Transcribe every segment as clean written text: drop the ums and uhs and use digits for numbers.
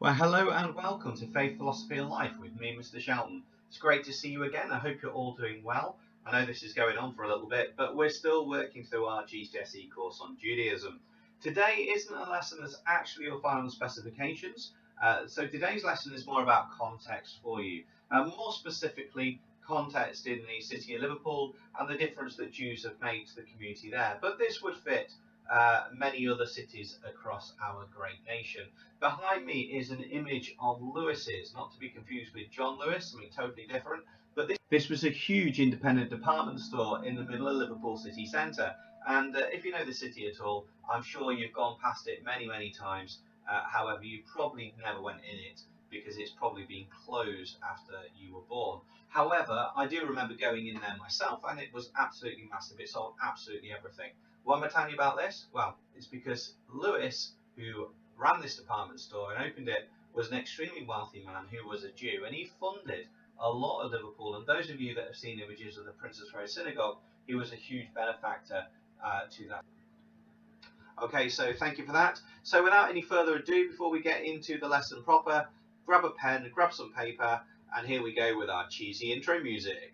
Well, hello and welcome to Faith, Philosophy and Life with me, Mr. Shelton. It's great to see you again. I hope you're all doing well. I know this is going on for a little bit, but we're still working through our GCSE course on Judaism. Today isn't a lesson that's actually your final specifications, so today's lesson is more about context for you. More specifically, context in the city of Liverpool and the difference that Jews have made to the community there. But this would fit many other cities across our great nation. Behind me is an image of Lewis's, not to be confused with John Lewis, something totally different. But this was a huge independent department store in the middle of Liverpool city centre. And if you know the city at all, I'm sure you've gone past it many, many times. However, you probably never went in it because it's probably been closed after you were born. However, I do remember going in there myself, and it was absolutely massive. It sold absolutely everything. Why am I telling you about this? Well, it's because Lewis, who ran this department store and opened it, was an extremely wealthy man who was a Jew, and he funded a lot of Liverpool. And those of you that have seen images of the Princess Road Synagogue, he was a huge benefactor to that. Okay, so thank you for that. So without any further ado, before we get into the lesson proper, grab a pen, grab some paper, and here we go with our cheesy intro music.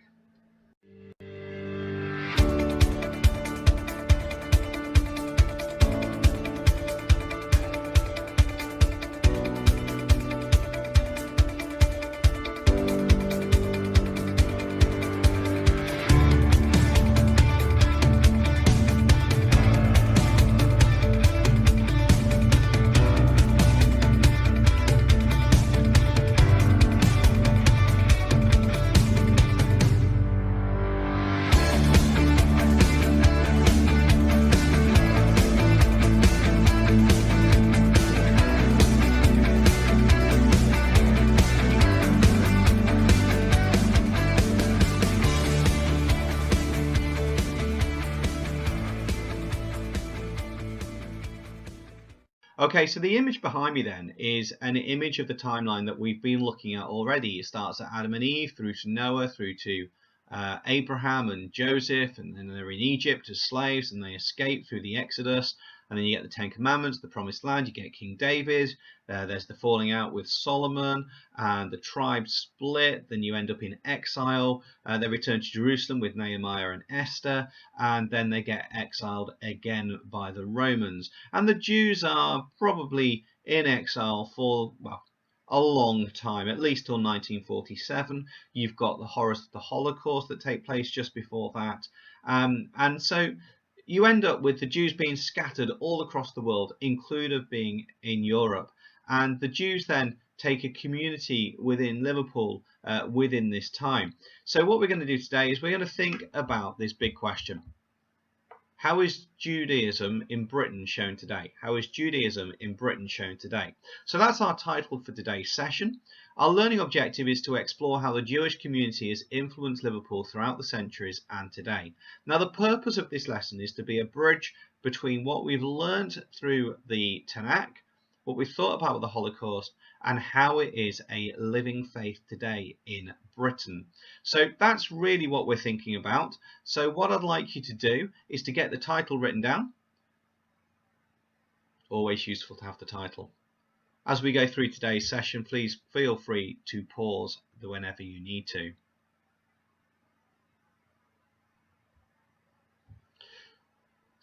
Okay, so the image behind me then is an image of the timeline that we've been looking at already. It starts at Adam and Eve, through to Noah, through to Abraham and Joseph, and then they're in Egypt as slaves, and they escape through the Exodus, and then you get the Ten Commandments, the Promised Land, you get King David, there's the falling out with Solomon, and the tribes split, then you end up in exile, they return to Jerusalem with Nehemiah and Esther, and then they get exiled again by the Romans. And the Jews are probably in exile for, well, a long time, at least till 1947. You've got the horrors of the Holocaust that take place just before that. And so you end up with the Jews being scattered all across the world, including being in Europe. And the Jews then take a community within Liverpool within this time. So what we're going to do today is we're going to think about this big question. How is Judaism in Britain shown today? How is Judaism in Britain shown today? So that's our title for today's session. Our learning objective is to explore how the Jewish community has influenced Liverpool throughout the centuries and today. Now, the purpose of this lesson is to be a bridge between what we've learned through the Tanakh, what we've thought about the Holocaust, and how it is a living faith today in Britain. So that's really what we're thinking about. So what I'd like you to do is to get the title written down. Always useful to have the title. As we go through today's session, please feel free to pause whenever you need to.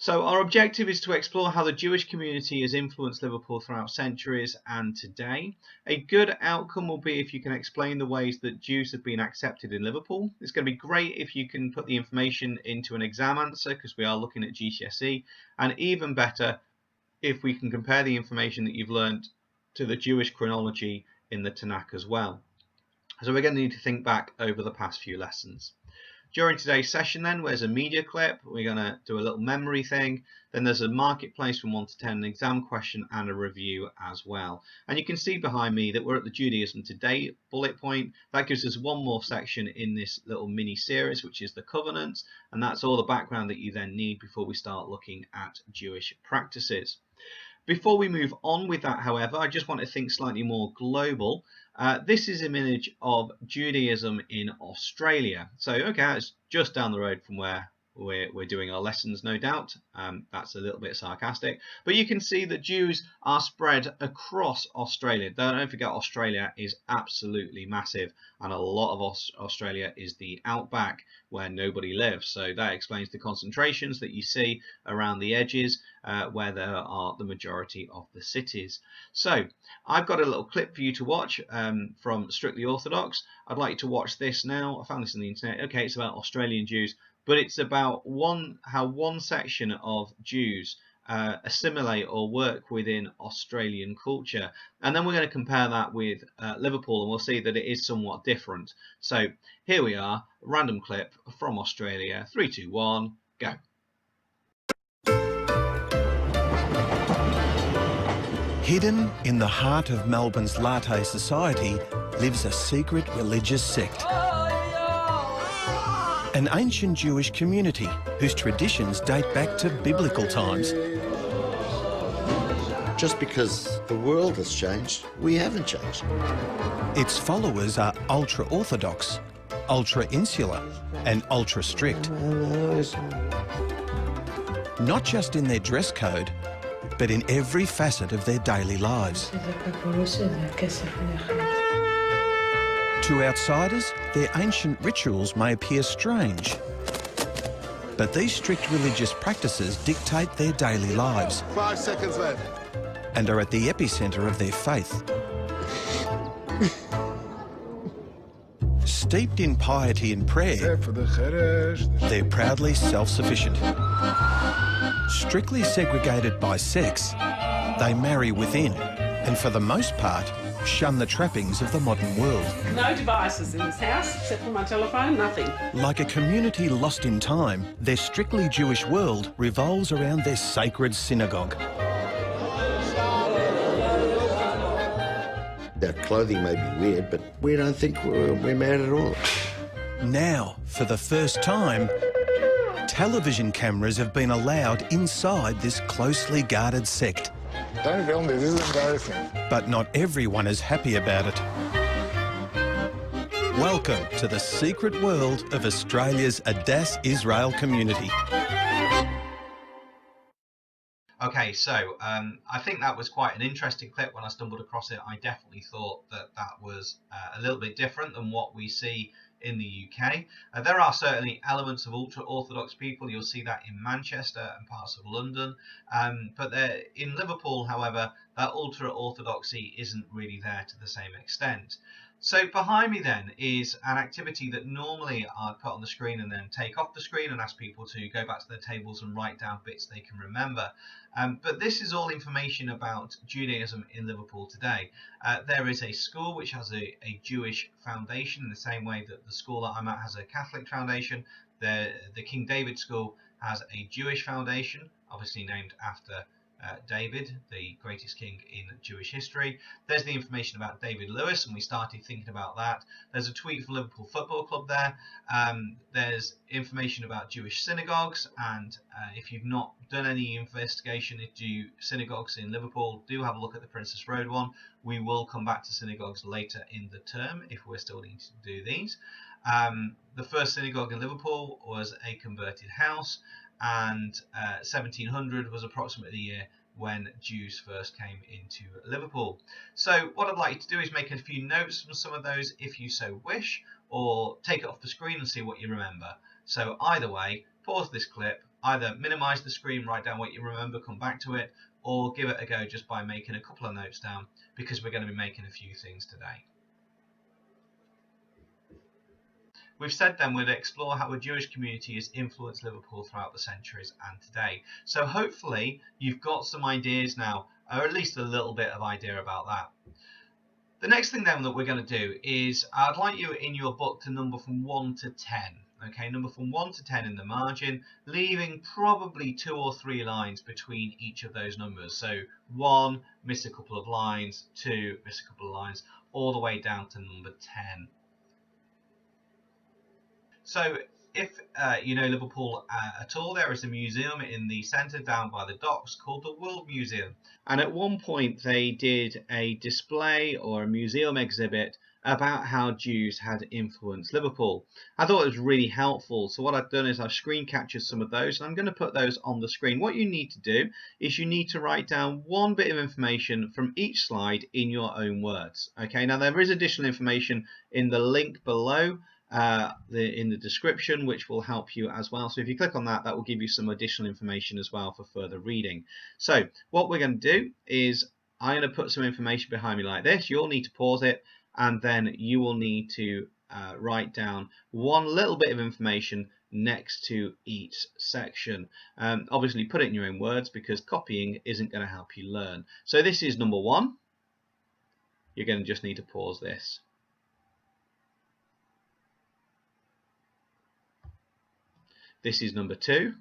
So our objective is to explore how the Jewish community has influenced Liverpool throughout centuries and today. A good outcome will be if you can explain the ways that Jews have been accepted in Liverpool. It's going to be great if you can put the information into an exam answer, because we are looking at GCSE, and even better if we can compare the information that you've learned to the Jewish chronology in the Tanakh as well. So we're going to need to think back over the past few lessons. During today's session then, there's a media clip, we're going to do a little memory thing, then there's a marketplace from 1 to 10, an exam question and a review as well. And you can see behind me that we're at the Judaism Today bullet point. That gives us one more section in this little mini series, which is the covenants, and that's all the background that you then need before we start looking at Jewish practices. Before we move on with that, however, I just want to think slightly more global. This is an image of Judaism in Australia. So, okay, it's just down the road from where we're doing our lessons, no doubt. That's a little bit sarcastic, but you can see that Jews are spread across Australia. Don't forget, Australia is absolutely massive, and a lot of Australia is the outback where nobody lives. So that explains the concentrations that you see around the edges where there are the majority of the cities. So I've got a little clip for you to watch from Strictly Orthodox. I'd like you to watch this now. I found this on the internet. Okay, it's about Australian Jews, but it's about how one section of Jews assimilate or work within Australian culture. And then we're going to compare that with Liverpool, and we'll see that it is somewhat different. So here we are, random clip from Australia. 3, 2, 1, go. Hidden in the heart of Melbourne's latte society lives a secret religious sect. An ancient Jewish community whose traditions date back to biblical times. Just because the world has changed, we haven't changed. Its followers are ultra-Orthodox, ultra-insular and ultra-strict. Not just in their dress code, but in every facet of their daily lives. To outsiders, their ancient rituals may appear strange, but these strict religious practices dictate their daily lives. 5 seconds left. And are at the epicentre of their faith. Steeped in piety and prayer, they're proudly self-sufficient. Strictly segregated by sex, they marry within, and for the most part, shun the trappings of the modern world. No devices in this house, except for my telephone, nothing. Like a community lost in time, their strictly Jewish world revolves around their sacred synagogue. Their clothing may be weird, but we don't think we're mad at all. Now, for the first time, television cameras have been allowed inside this closely guarded sect. Don't film me, this is embarrassing. But not everyone is happy about it. Welcome to the secret world of Australia's Adass Israel community. Okay, so I think that was quite an interesting clip. When I stumbled across it, I definitely thought that that was a little bit different than what we see in the UK. There are certainly elements of ultra-Orthodox people. You'll see that in Manchester and parts of London. But in Liverpool, however, that ultra-Orthodoxy isn't really there to the same extent. So behind me then is an activity that normally I'd put on the screen and then take off the screen and ask people to go back to their tables and write down bits they can remember. But this is all information about Judaism in Liverpool today. There is a school which has a Jewish foundation in the same way that the school that I'm at has a Catholic foundation. The King David School has a Jewish foundation, obviously named after David, the greatest king in Jewish history. There's the information about David Lewis, and we started thinking about that. There's a tweet from Liverpool Football Club there. There's information about Jewish synagogues, and if you've not done any investigation into synagogues in Liverpool, do have a look at the Princess Road one. We will come back to synagogues later in the term if we're still needing to do these. The first synagogue in Liverpool was a converted house, and 1700 was approximately the year when Jews first came into Liverpool. So what I'd like you to do is make a few notes from some of those if you so wish, or take it off the screen and see what you remember. So either way, pause this clip, either minimize the screen, write down what you remember, come back to it, or give it a go just by making a couple of notes down, because we're going to be making a few things today. We've said then we'd explore how a Jewish community has influenced Liverpool throughout the centuries and today. So hopefully you've got some ideas now, or at least a little bit of idea about that. The next thing then that we're going to do is I'd like you in your book to number from 1 to 10. Okay, number from 1 to 10 in the margin, leaving probably 2 or 3 lines between each of those numbers. So 1, miss a couple of lines, 2, miss a couple of lines, all the way down to number 10. So if you know Liverpool at all, there is a museum in the centre down by the docks called the World Museum. And at one point they did a display or a museum exhibit about how Jews had influenced Liverpool. I thought it was really helpful, so what I've done is I've screen captured some of those, and I'm going to put those on the screen. What you need to do is you need to write down one bit of information from each slide in your own words. Okay, now there is additional information in the link below in the description, which will help you as well. So if you click on that, that will give you some additional information as well for further reading. So what we're going to do is I'm going to put some information behind me like this. You'll need to pause it, and then you will need to write down one little bit of information next to each section. Obviously put it in your own words, because copying isn't going to help you learn. So this is number one. You're going to just need to pause this. This is number two.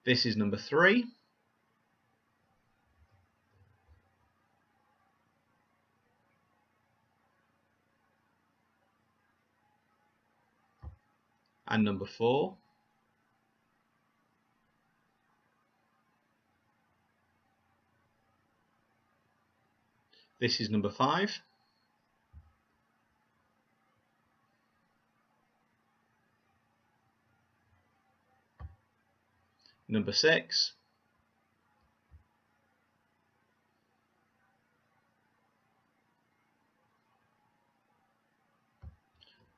This is number three. And number four. This is number five. Number six.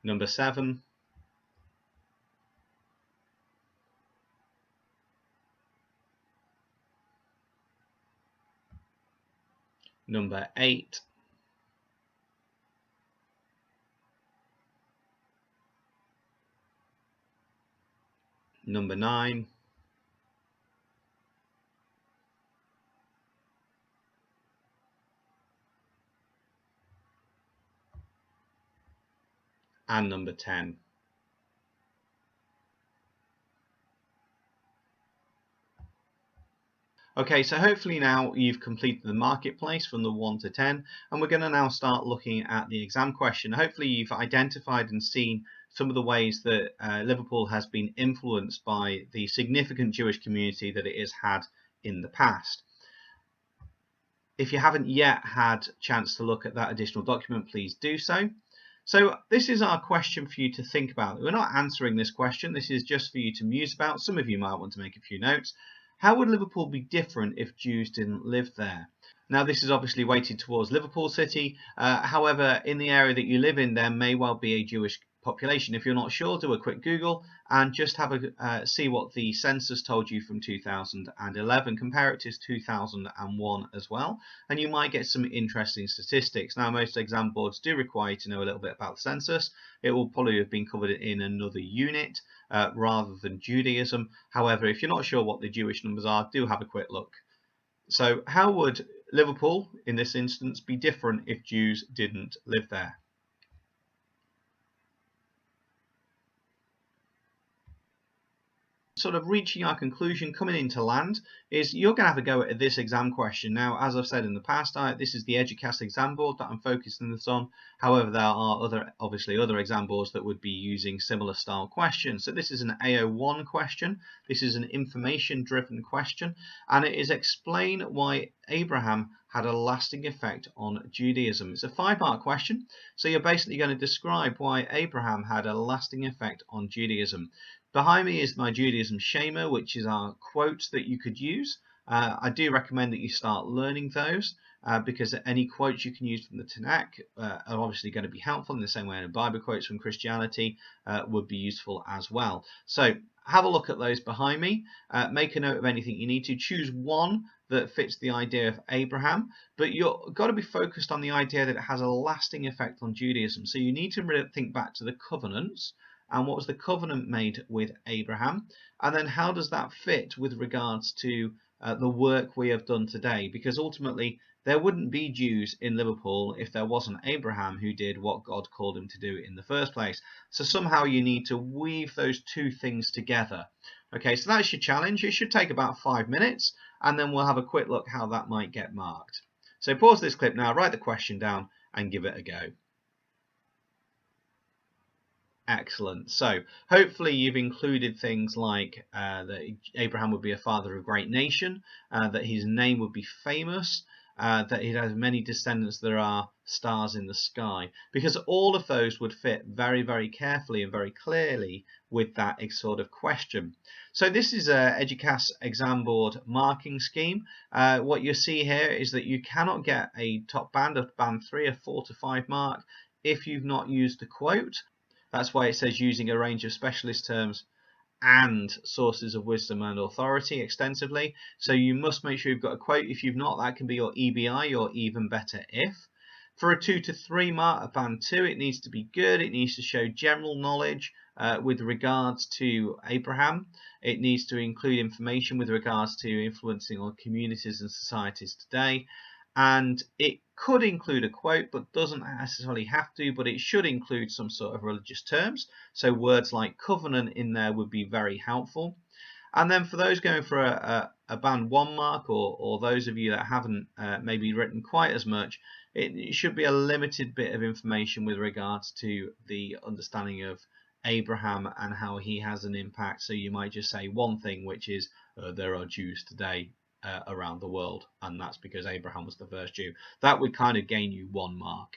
Number seven. Number eight. Number nine. And number 10. Okay, so hopefully now you've completed the marketplace from the 1 to 10, and we're going to now start looking at the exam question. Hopefully you've identified and seen some of the ways that Liverpool has been influenced by the significant Jewish community that it has had in the past. If you haven't yet had a chance to look at that additional document, please do so. So this is our question for you to think about. We're not answering this question. This is just for you to muse about. Some of you might want to make a few notes. How would Liverpool be different if Jews didn't live there? Now, this is obviously weighted towards Liverpool City. However, in the area that you live in, there may well be a Jewish population. If you're not sure, do a quick Google and just have a see what the census told you from 2011. Compare it to 2001 as well, and you might get some interesting statistics. Now, most exam boards do require you to know a little bit about the census. It will probably have been covered in another unit rather than Judaism. However, if you're not sure what the Jewish numbers are, do have a quick look. So how would Liverpool, in this instance, be different if Jews didn't live there? Sort of reaching our conclusion, coming into land, is you're going to have a go at this exam question. Now, as I've said in the past, this is the Educast exam board that I'm focusing this on. However, there are obviously other exam boards that would be using similar style questions. So this is an AO1 question. This is an information-driven question, and it is explain why Abraham had a lasting effect on Judaism. It's a 5-part question, so you're basically going to describe why Abraham had a lasting effect on Judaism. Behind me is my Judaism Shema, which is our quotes that you could use. I do recommend that you start learning those because any quotes you can use from the Tanakh are obviously going to be helpful in the same way as Bible quotes from Christianity would be useful as well. So have a look at those behind me. Make a note of anything you need to. Choose one that fits the idea of Abraham, but you've got to be focused on the idea that it has a lasting effect on Judaism. So you need to really think back to the covenants. And what was the covenant made with Abraham? And then how does that fit with regards to the work we have done today? Because ultimately, there wouldn't be Jews in Liverpool if there wasn't Abraham who did what God called him to do in the first place. So somehow you need to weave those two things together. Okay, so that's your challenge. It should take about 5 minutes, and then we'll have a quick look how that might get marked. So pause this clip now, write the question down, and give it a go. Excellent. So hopefully you've included things like that Abraham would be a father of a great nation, that his name would be famous, that he has many descendants, there are stars in the sky, because all of those would fit very, very carefully and very clearly with that sort of question. So this is a Educast exam board marking scheme. What you see here is that you cannot get a top band of band 3, a 4 to 5 mark, if you've not used the quote. That's why it says using a range of specialist terms and sources of wisdom and authority extensively. So you must make sure you've got a quote. If you've not, that can be your EBI, or even better if. For a 2 to 3 mark of band 2, it needs to be good. It needs to show general knowledge with regards to Abraham. It needs to include information with regards to influencing on communities and societies today. And it could include a quote, but doesn't necessarily have to, but it should include some sort of religious terms. So words like covenant in there would be very helpful. And then for those going for a band 1 mark, or those of you that haven't maybe written quite as much, it should be a limited bit of information with regards to the understanding of Abraham and how he has an impact. So you might just say one thing, which is there are Jews today around the world, and that's because Abraham was the first Jew. That would kind of gain you 1 mark.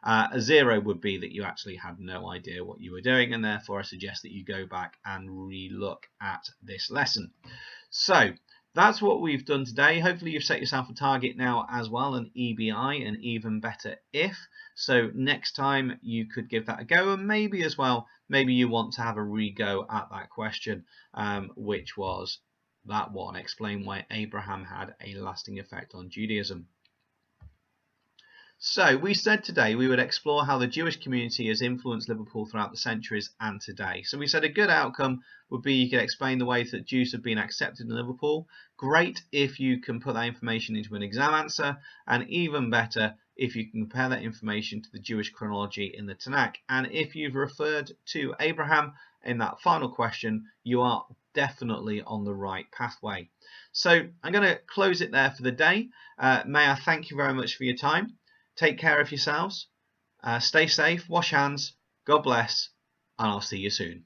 A 0 would be that you actually had no idea what you were doing, and therefore I suggest that you go back and re-look at this lesson. So that's what we've done today. Hopefully you've set yourself a target now as well, an EBI, and even better if. So next time you could give that a go, and maybe as well, maybe you want to have a re-go at that question, which was that one, explain why Abraham had a lasting effect on Judaism. So we said today we would explore how the Jewish community has influenced Liverpool throughout the centuries and today. So we said a good outcome would be you could explain the ways that Jews have been accepted in Liverpool. Great if you can put that information into an exam answer, and even better if you can compare that information to the Jewish chronology in the Tanakh. And if you've referred to Abraham in that final question, you are definitely on the right pathway. So I'm going to close it there for the day. May I thank you very much for your time. Take care of yourselves. Stay safe. Wash hands. God bless. And I'll see you soon.